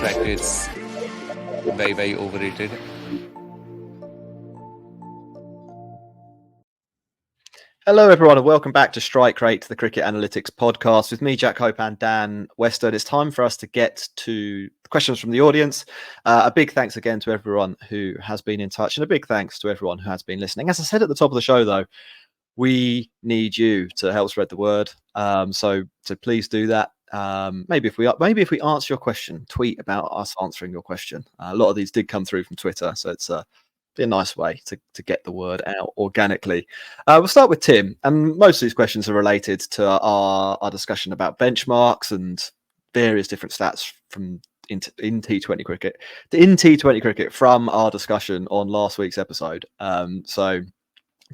fact, it's very, very overrated. Hello, everyone, and welcome back to Strike Rate, the Cricket Analytics podcast with me, Jack Hope, and Dan Western. It's time for us to get to questions from the audience. A big thanks again to everyone who has been in touch, and a big thanks to everyone who has been listening. As I said at the top of the show, though, we need you to help spread the word. So please do that. Maybe if we answer your question, tweet about us answering your question. A lot of these did come through from Twitter, so it's be a nice way to get the word out organically. We'll start with Tim, and most of these questions are related to our discussion about benchmarks and various different stats from in T20 cricket from our discussion on last week's episode. So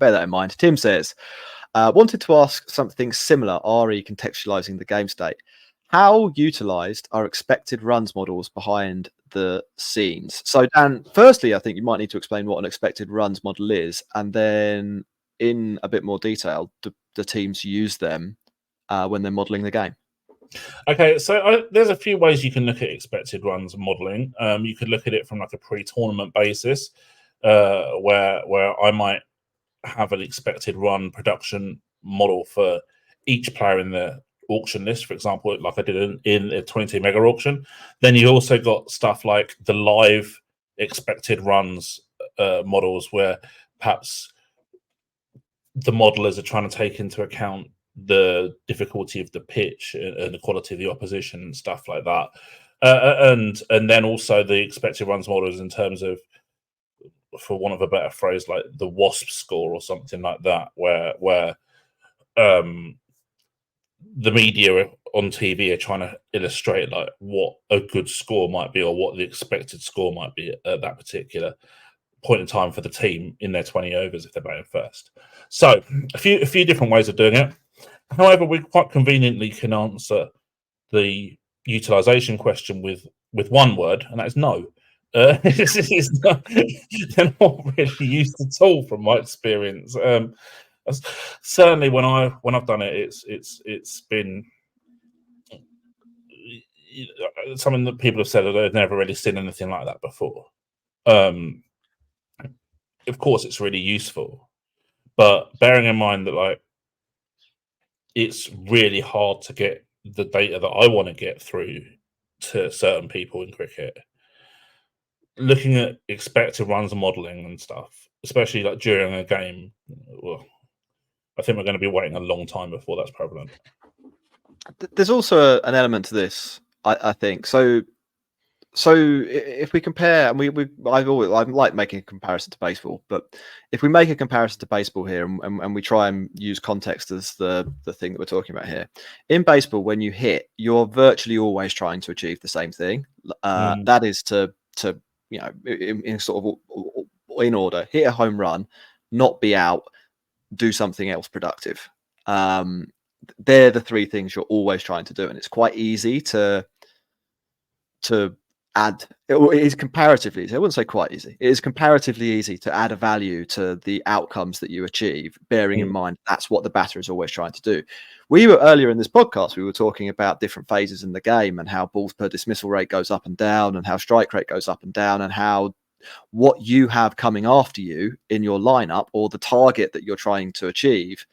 bear that in mind. Tim says, wanted to ask something similar, re contextualizing the game state. How utilized are expected runs models behind the scenes? So, Dan, firstly, I think you might need to explain what an expected runs model is, and then in a bit more detail, the teams use them when they're modeling the game. Okay, so there's a few ways you can look at expected runs modeling. You could look at it from like a pre-tournament basis, where I might have an expected run production model for each player in the auction list, for example, like I did in a 22 mega auction. Then you also got stuff like the live expected runs models, where perhaps the modelers are trying to take into account the difficulty of the pitch and the quality of the opposition and stuff like that. And then also the expected runs models in terms of, for want of a better phrase, like the WASP score or something like that, where the media on TV are trying to illustrate like what a good score might be or what the expected score might be at that particular point in time for the team in their 20 overs if they're batting first. So a few different ways of doing it. However, we quite conveniently can answer the utilization question with one word, and that is no. They're not really used at all, from my experience. Certainly, when I've done it, it's been something that people have said that they've never really seen anything like that before. Of course, it's really useful, but bearing in mind that like it's really hard to get the data that I want to get through to certain people in cricket. Looking at expected runs and modelling and stuff, especially like during a game, well, I think we're going to be waiting a long time before that's prevalent. There's also an element to this, I think. So if we compare, and I like making a comparison to baseball, but if we make a comparison to baseball here, and we try and use context as the thing that we're talking about here, in baseball, when you hit, you're virtually always trying to achieve the same thing. That is to in sort of in order, hit a home run, not be out, do something else productive. They're the three things you're always trying to do, and it's quite easy to add. It is comparatively easy. I wouldn't say quite easy. It is comparatively easy to add a value to the outcomes that you achieve, bearing in mind that's what the batter is always trying to do. We were earlier in this podcast, we were talking about different phases in the game and how balls per dismissal rate goes up and down, and how strike rate goes up and down, and how what you have coming after you in your lineup or the target that you're trying to achieve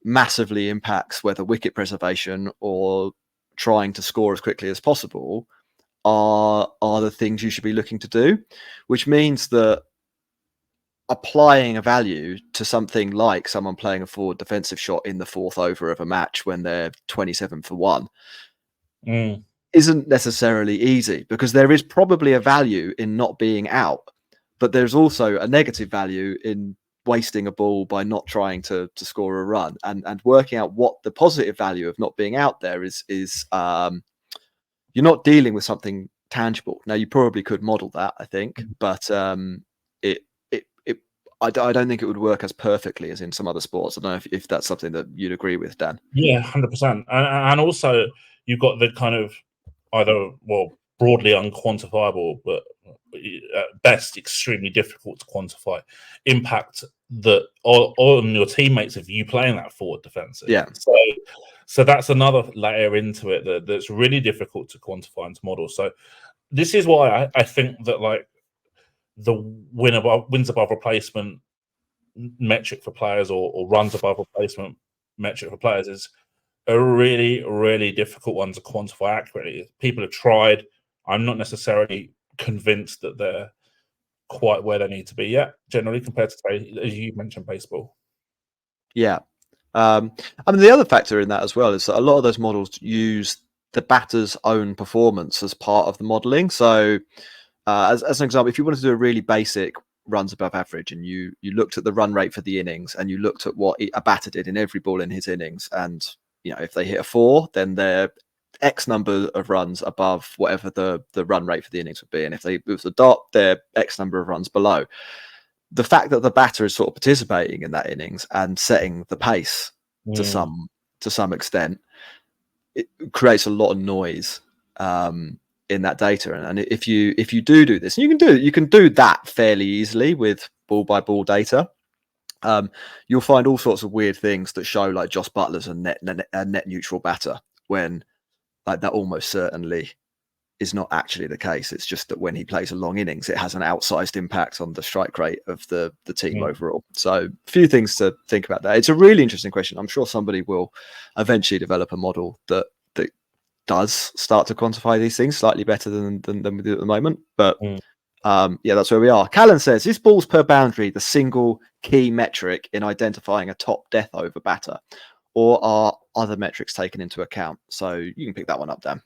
massively impacts whether wicket preservation or trying to score as quickly as possible are the things you should be looking to do, which means that applying a value to something like someone playing a forward defensive shot in the fourth over of a match when they're 27 for 1 isn't necessarily easy, because there is probably a value in not being out, but there's also a negative value in wasting a ball by not trying to score a run, and working out what the positive value of not being out there is you're not dealing with something tangible. Now, you probably could model that, I think, but I don't think it would work as perfectly as in some other sports. I don't know if that's something that you'd agree with, Dan. Yeah, 100%. And also you've got the kind of either broadly unquantifiable, but at best extremely difficult to quantify impact that on your teammates of you playing that forward defensive. Yeah. So that's another layer into it that's really difficult to quantify and to model. So this is why I think that like the wins above replacement metric for players or runs above replacement metric for players is a really, really difficult one to quantify accurately. People have tried. I'm not necessarily convinced that they're quite where they need to be yet, generally, compared to, as you mentioned, baseball. Yeah. I mean, the other factor in that as well is that a lot of those models use the batter's own performance as part of the modeling. So, as an example, if you wanted to do a really basic runs above average and you looked at the run rate for the innings and you looked at what a batter did in every ball in his innings, and if they hit a 4, then they're X number of runs above whatever the run rate for the innings would be, and if it was a dot, they're X number of runs below. The fact that the batter is sort of participating in that innings and setting the pace to some extent, it creates a lot of noise in that data. And if you do this, and you can do that fairly easily with ball by ball data. You'll find all sorts of weird things that show like Josh Butler's a net neutral batter, when like that almost certainly is not actually the case. It's just that when he plays a long innings, it has an outsized impact on the strike rate of the team overall. So a few things to think about there. It's a really interesting question. I'm sure somebody will eventually develop a model that does start to quantify these things slightly better than we do at the moment. But yeah, that's where we are. Callan says, is balls per boundary the single key metric in identifying a top death over batter, or are other metrics taken into account? So you can pick that one up, Dan.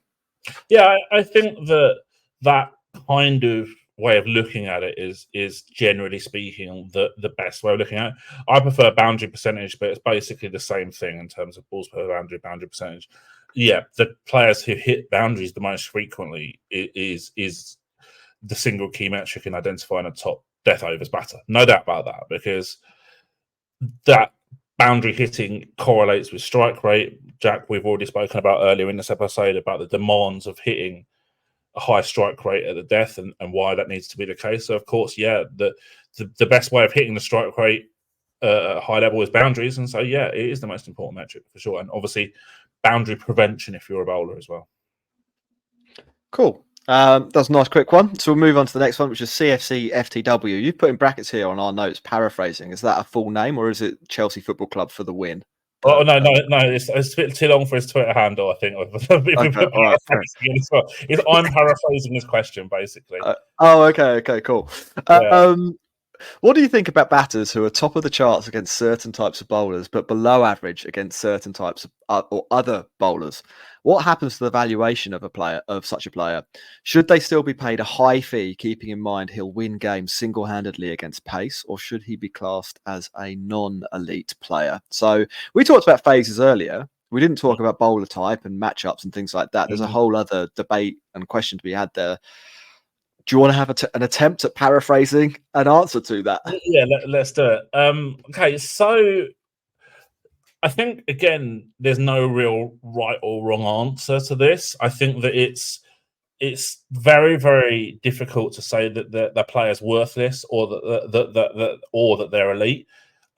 Yeah, I think that kind of way of looking at it is generally speaking the best way of looking at it. I prefer boundary percentage, but it's basically the same thing in terms of balls per boundary percentage. Yeah, the players who hit boundaries the most frequently is the single key metric in identifying a top death overs batter. No doubt about that, because that boundary hitting correlates with strike rate. Jack, we've already spoken about earlier in this episode about the demands of hitting a high strike rate at the death and why that needs to be the case. So, of course, yeah, the best way of hitting the strike rate at a high level is boundaries. And so, yeah, it is the most important metric for sure. And obviously, boundary prevention if you're a bowler as well. Cool. That's a nice quick one. So we'll move on to the next one, which is CFC FTW. You put in brackets here on our notes, paraphrasing. Is that a full name, or is it Chelsea Football Club for the win? Oh no! It's a bit too long for his Twitter handle. I think. Okay, all right, I'm paraphrasing his question, basically. Okay, cool. Yeah. What do you think about batters who are top of the charts against certain types of bowlers, but below average against certain types of or other bowlers? What happens to the valuation of such a player? Should they still be paid a high fee, keeping in mind he'll win games single-handedly against pace, or should he be classed as a non-elite player? So we talked about phases earlier. We didn't talk about bowler type and matchups and things like that. There's a whole other debate and question to be had there. Do you want to have an attempt at paraphrasing an answer to that? Yeah, let's do it. Okay, so I think, again, there's no real right or wrong answer to this. I think that it's very, very difficult to say that the player's worthless or that they're elite.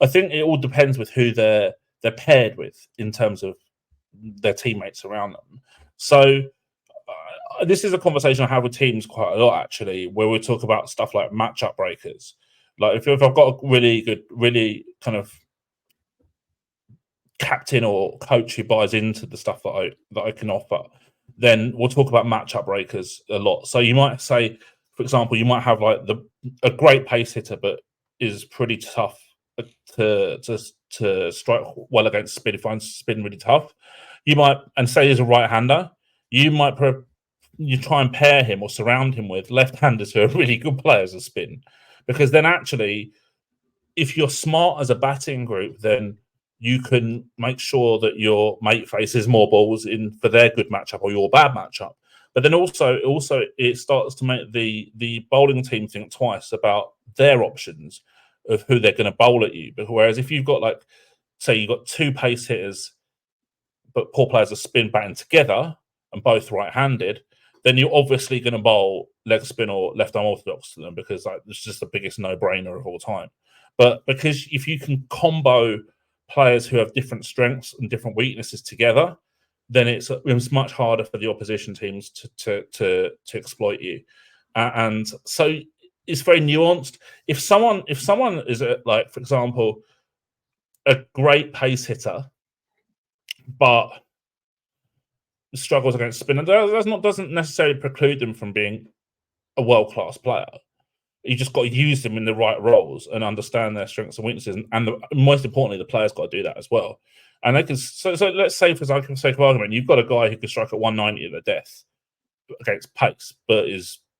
I think it all depends with who they're paired with in terms of their teammates around them. So this is a conversation I have with teams quite a lot, actually, where we talk about stuff like matchup breakers. Like if I've got a really good, really kind of captain or coach who buys into the stuff that I can offer, then we'll talk about matchup breakers a lot. So you might say, for example, you might have like a great pace hitter, but is pretty tough to strike well against spin. He finds spin really tough. You might, and say he's a right-hander, you might you try and pair him or surround him with left-handers who are really good players of spin, because then actually, if you're smart as a batting group, then you can make sure that your mate faces more balls in for their good matchup or your bad matchup. But then also it starts to make the bowling team think twice about their options of who they're going to bowl at you. But whereas if you've got, like, say you've got two pace hitters, but poor players are spin batting together and both right-handed, then you're obviously going to bowl leg spin or left arm orthodox to them, because like it's just the biggest no-brainer of all time. But because if you can combo players who have different strengths and different weaknesses together, then it's much harder for the opposition teams to exploit you. And so it's very nuanced. If someone is like, for example, a great pace hitter, but struggles against spin, and doesn't necessarily preclude them from being a world-class player. You just got to use them in the right roles and understand their strengths and weaknesses, and most importantly, the player's got to do that as well. And they can. So let's say, for sake of argument, you've got a guy who can strike at 190 at the death against pace, but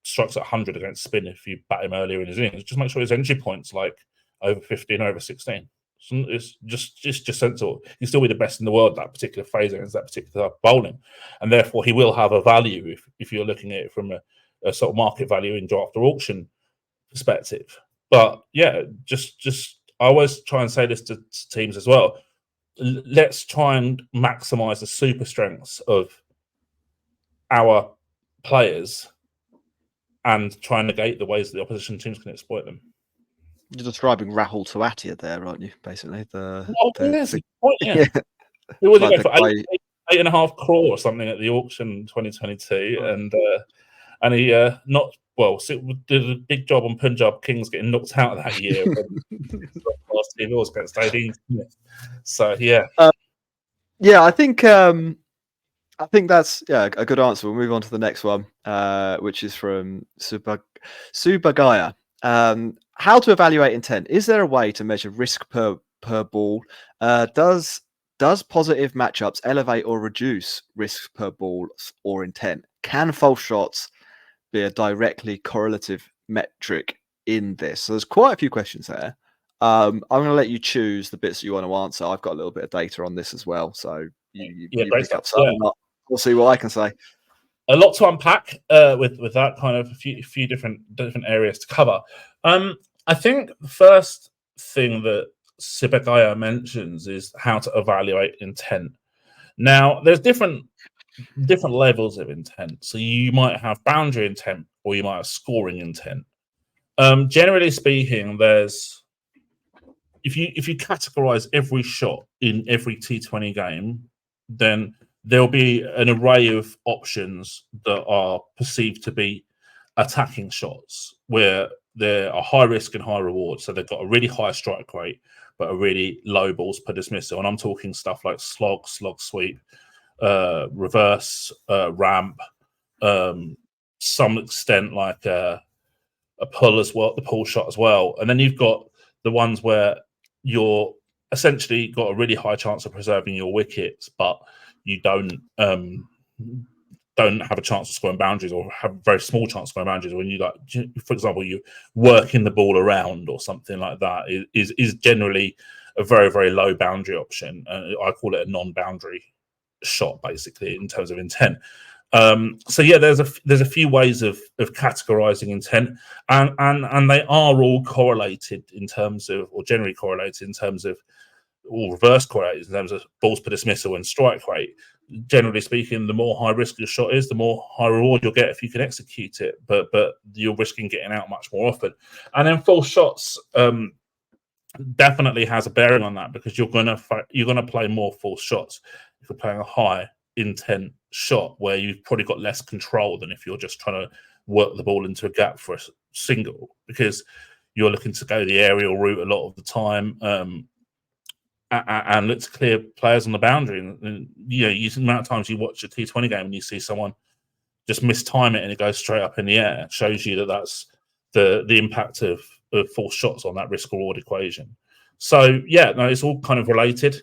strikes at 100 against spin if you bat him earlier in his innings. Just make sure his entry point's like over 15, over 16. It's just sensible. He'll still be the best in the world at that particular phase against that particular bowling, and therefore he will have a value if you're looking at it from a sort of market value in draft or auction perspective. But yeah, just I always try and say this to teams as well. Let's try and maximize the super strengths of our players and try and negate the ways that the opposition teams can exploit them. You're describing Rahul Tewatia there, aren't you? Basically, Yeah. yeah. It was Like for 8.5 crore or something at the auction 2022, right. and he did a big job on Punjab Kings getting knocked out that year. Last team was against 18. So yeah, I think that's a good answer. We'll move on to the next one, which is from Subagaya. How to evaluate intent? Is there a way to measure risk per ball? Does positive matchups elevate or reduce risk per ball or intent? Can false shots be a directly correlative metric in this? So there's quite a few questions there. I'm going to let you choose the bits you want to answer. I've got a little bit of data on this as well, so you pick up some. Yeah. We'll see what I can say. A lot to unpack with that, kind of a few different areas to cover. I think the first thing that Sibagaya mentions is how to evaluate intent. Now, there's different levels of intent. So you might have boundary intent or you might have scoring intent. Generally speaking, there's if you categorize every shot in every T20 game, then there'll be an array of options that are perceived to be attacking shots where there are high risk and high reward. So they've got a really high strike rate, but a really low balls per dismissal. And I'm talking stuff like slog sweep, reverse, ramp, some extent like a pull as well, the pull shot as well. And then you've got the ones where you're essentially got a really high chance of preserving your wickets, but you don't have a chance of scoring boundaries, or have a very small chance of scoring boundaries. When you, like, for example, you working the ball around or something like that is generally a very, very low boundary option. I call it a non-boundary shot, basically, in terms of intent. So yeah, there's a few ways of categorizing intent, and they are all correlated in terms of, or generally correlated in terms of, or reverse correlated in terms of balls per dismissal and strike rate. Generally speaking, the more high risk your shot is, the more high reward you'll get if you can execute it. But you're risking getting out much more often. And then false shots definitely has a bearing on that, because you're gonna play more false shots if you're playing a high intent shot where you've probably got less control than if you're just trying to work the ball into a gap for a single, because you're looking to go the aerial route a lot of the time. And look to clear players on the boundary. And the amount of times you watch a T20 game and you see someone just mistime it and it goes straight up in the air, it shows you that that's the impact of false shots on that risk reward equation. So yeah, no, it's all kind of related.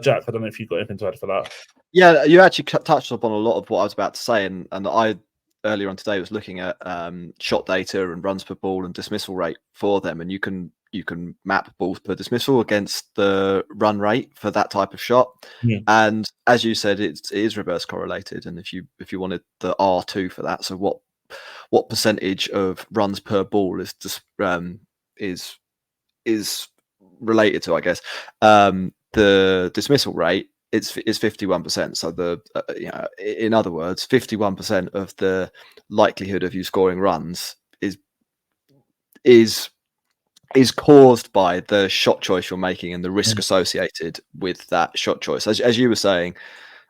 Jack, I don't know if you've got anything to add for that. Yeah, you actually touched upon a lot of what I was about to say, and I earlier on today was looking at shot data and runs per ball and dismissal rate for them, and you can map balls per dismissal against the run rate for that type of shot. Yeah. And as you said, it is reverse correlated. And if you wanted the R2 for that, so what percentage of runs per ball is related to, I guess, the dismissal rate it's 51%. So in other words, 51% of the likelihood of you scoring runs is caused by the shot choice you're making and the risk associated with that shot choice. As you were saying,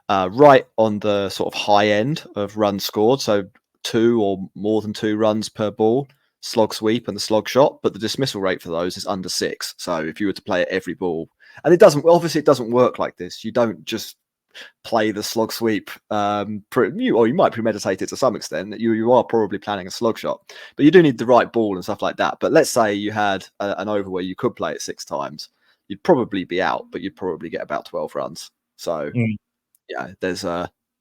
right on the sort of high end of runs scored, so 2 or more than 2 runs per ball, slog sweep and the slog shot, but the dismissal rate for those is under 6. So if you were to play at every ball, and it doesn't work like this. You don't just play the slog sweep, or you might premeditate it to some extent. You are probably planning a slog shot, but you do need the right ball and stuff like that. But let's say you had an over where you could play it 6 times, you'd probably be out, but you'd probably get about 12 runs. So yeah, there's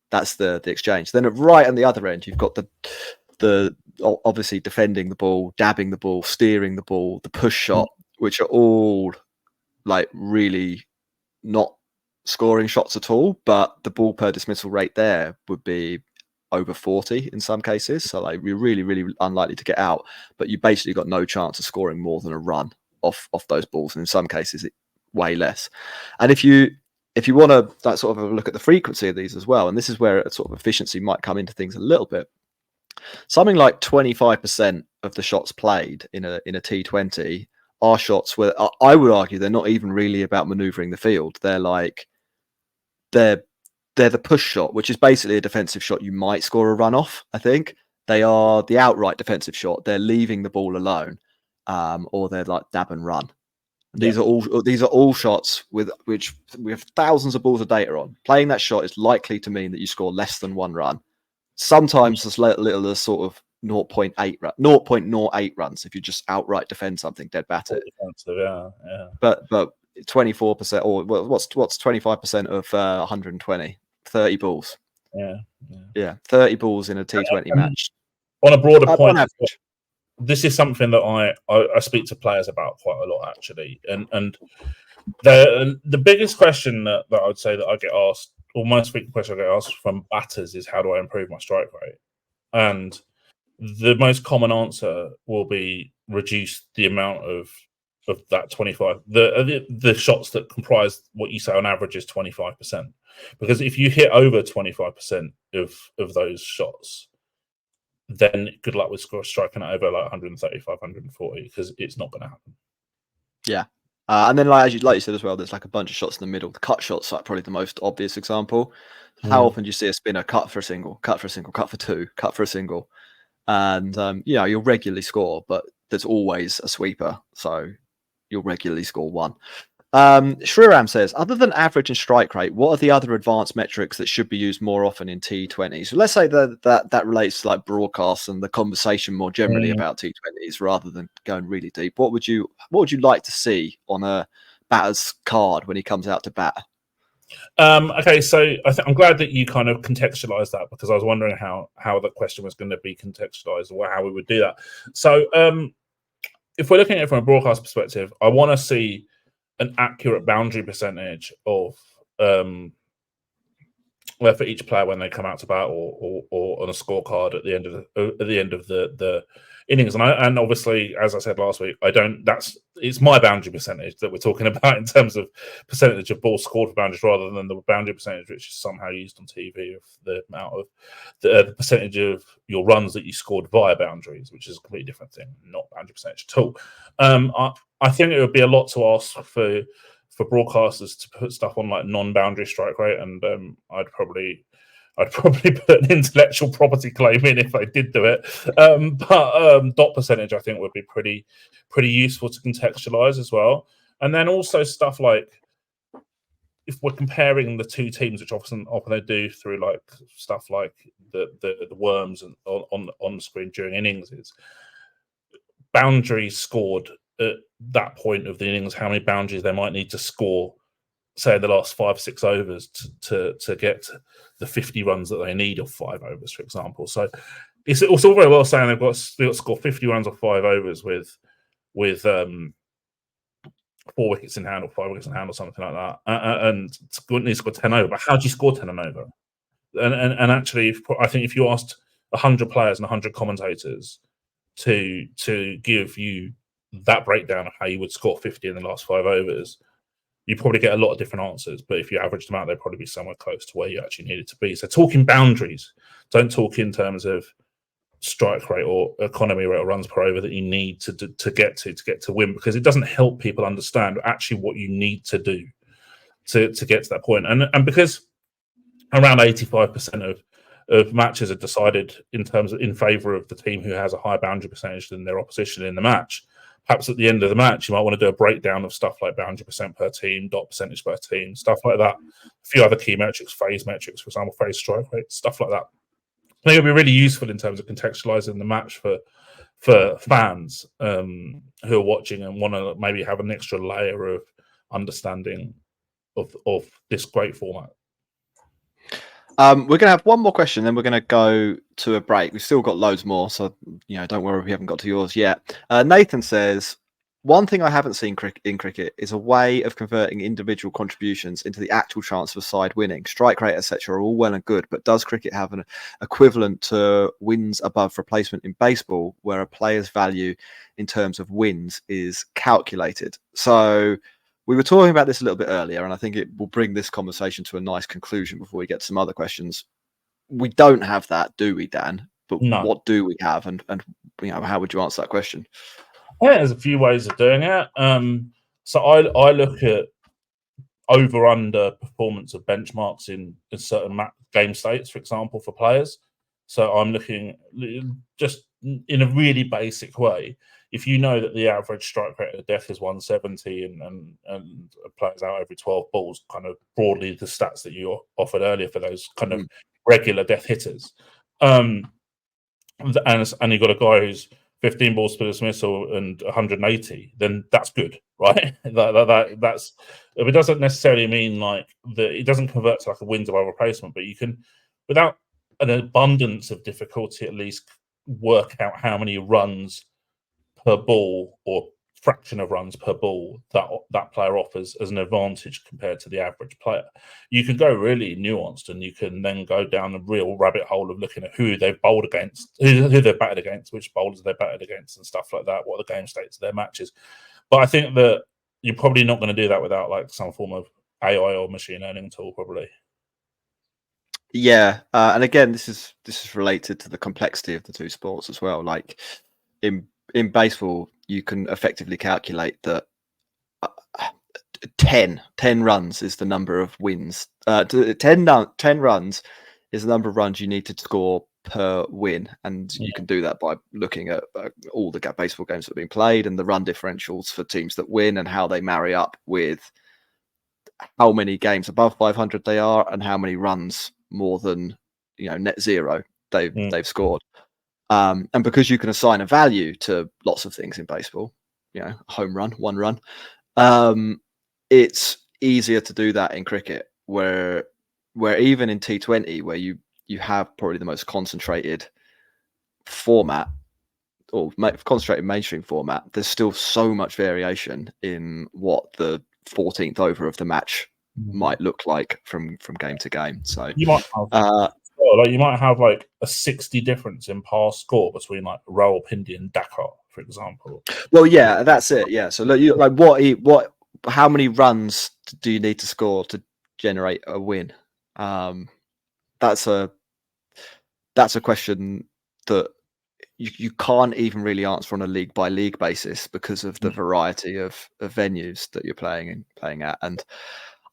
that's the exchange. Then right on the other end, you've got the obviously defending the ball, dabbing the ball, steering the ball, the push shot, which are all like really not scoring shots at all, but the ball per dismissal rate there would be over 40 in some cases. So like you're really, really unlikely to get out, but you basically got no chance of scoring more than a run off those balls, and in some cases way less. And if you want to like sort of have a look at the frequency of these as well, and this is where a sort of efficiency might come into things a little bit. Something like 25% of the shots played in a T20 are shots where I would argue they're not even really about maneuvering the field. They're the push shot, which is basically a defensive shot you might score a run off. I think they are the outright defensive shot. They're leaving the ball alone, or they're like dab and run. These are all shots with which we have thousands of balls of data on. Playing that shot is likely to mean that you score less than 1 run. Sometimes as little as sort of 0.08 runs if you just outright defend something dead batter. Yeah. But 24%, or what's 25% of 120? 30 balls. Yeah, 30 balls in a T20 match. On a broader point, on average. This is something that I speak to players about quite a lot, actually. And the biggest question that I would say that I get asked, or most frequent question I get asked from batters, is how do I improve my strike rate? And the most common answer will be reduce the amount of that 25, the shots that comprise what you say on average is 25%. Because if you hit over 25% of those shots, then good luck with striking it over like 135, 140, because it's not going to happen. Yeah. And then like you said as well, there's like a bunch of shots in the middle. The cut shots are probably the most obvious example. How often do you see a spinner cut for a single, cut for a single, cut for 2, cut for a single? And you'll regularly score, but there's always a sweeper, so you'll regularly score 1. Shriram says, other than average and strike rate, what are the other advanced metrics that should be used more often in T20s? So let's say that relates to like broadcasts and the conversation more generally about T20s, rather than going really deep. What would you like to see on a batter's card when he comes out to bat? Okay, so I'm glad that you kind of contextualized that, because I was wondering how the question was going to be contextualized, or how we would do that. So if we're looking at it from a broadcast perspective, I want to see an accurate boundary percentage of for each player when they come out to bat, or on a scorecard at the end of the innings. And obviously, as I said last week, it's my boundary percentage that we're talking about in terms of percentage of balls scored for boundaries, rather than the boundary percentage which is somehow used on TV of the amount of the percentage of your runs that you scored via boundaries, which is a completely different thing, not boundary percentage at all. I think it would be a lot to ask for broadcasters to put stuff on like non-boundary strike rate, and I'd probably put an intellectual property claim in if I did do it. But dot percentage, I think, would be pretty useful to contextualize as well. And then also stuff like, if we're comparing the two teams, which often they do through like stuff like the worms and on the screen during innings, is boundaries scored at that point of the innings, how many boundaries they might need to score, say in the last 5-6 overs to get the 50 runs that they need off 5 overs, for example. So it's all very well saying they've got to score 50 runs off 5 overs with 4 wickets in hand or 5 wickets in hand or something like that, and needs to score 10 over. But how do you score 10 and over? And actually, I think if you asked 100 players and 100 commentators to give you that breakdown of how you would score 50 in the last 5 overs, you probably get a lot of different answers. But if you averaged them out, they'd probably be somewhere close to where you actually needed to be. So talking boundaries, don't talk in terms of strike rate or economy rate or runs per over that you need to get to win, because it doesn't help people understand actually what you need to do to get to that point. And because around 85% of matches are decided in favour of the team who has a higher boundary percentage than their opposition in the match, perhaps at the end of the match you might want to do a breakdown of stuff like boundary percent per team, dot percentage per team, stuff like that. A few other key metrics, phase metrics, for example, phase strike rate, stuff like that. I think it'll be really useful in terms of contextualizing the match for fans who are watching and want to maybe have an extra layer of understanding of this great format. We're going to have one more question, then we're going to go to a break. We've still got loads more, so don't worry if we haven't got to yours yet. Nathan says, one thing I haven't seen in cricket is a way of converting individual contributions into the actual chance of a side winning. Strike rate, etc., are all well and good, but does cricket have an equivalent to wins above replacement in baseball, where a player's value in terms of wins is calculated? So we were talking about this a little bit earlier, and I think it will bring this conversation to a nice conclusion before we get to some other questions. We don't have that, do we, Dan? But No. What do we have, and how would you answer that question? Yeah, there's a few ways of doing it. So I look at over-under performance of benchmarks in certain game states, for example, for players. So I'm looking just in a really basic way. If you know that the average strike rate of death is 170 and players out every 12 balls, kind of broadly the stats that you offered earlier for those kind of regular death hitters, and you've got a guy who's 15 balls per dismissal and 180, then that's good, right? That's it doesn't necessarily mean like that it doesn't convert to like a wins above replacement, but you can, without an abundance of difficulty, at least work out how many runs per ball or fraction of runs per ball that player offers as an advantage compared to the average player. You can go really nuanced, and you can then go down the real rabbit hole of looking at who they've bowled against, who they've batted against, which bowlers they've batted against, and stuff like that. What are the game states of their matches? But I think that you're probably not going to do that without like some form of AI or machine learning tool, probably. Yeah, and again, this is related to the complexity of the two sports as well. Like in baseball, you can effectively calculate that 10 runs is the number of wins. 10 runs is the number of runs you need to score per win, and you can do that by looking at all the baseball games that have been played and the run differentials for teams that win and how they marry up with how many games above 500 they are and how many runs more than net zero they've scored. And because you can assign a value to lots of things in baseball, a home run, 1 run, it's easier to do that in cricket, where even in T20, where you have probably the most concentrated format or concentrated mainstream format, there's still so much variation in what the 14th over of the match might look like from game to game. So you might have like a 60 difference in pass score between like Rawalpindi and Dakar, for example. Well, yeah, that's it. Yeah. So how many runs do you need to score to generate a win? That's a question that you can't even really answer on a league by league basis because of the variety of venues that you're playing at. And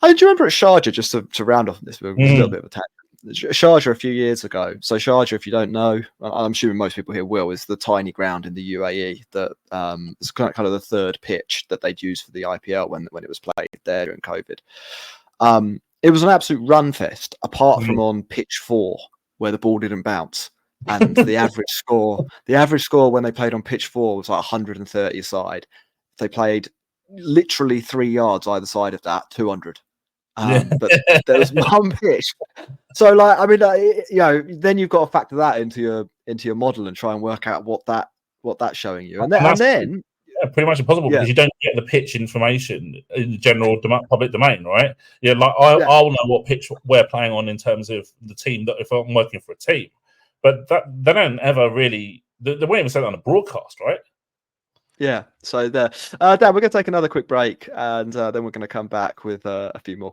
do you remember at Sharjah, just to round off this, a little bit of a tangent. Sharjah a few years ago. So Sharjah, if you don't know, I'm assuming most people here will, is the tiny ground in the UAE that is kind of the third pitch that they'd use for the IPL when it was played there during COVID. It was an absolute run fest, apart from on pitch 4 where the ball didn't bounce. And the average score when they played on pitch 4 was like 130 aside. They played literally 3 yards either side of that, 200. But there was one pitch. So then you've got to factor that into your model and try and work out what that's showing you. And then pretty much impossible because you don't get the pitch information in the general public domain, right? I'll know what pitch we're playing on in terms of the team, that if I'm working for a team, but that they don't ever really, they won't even say that on a broadcast, right? Yeah. So there, Dan, we're going to take another quick break, and then we're going to come back with a few more questions.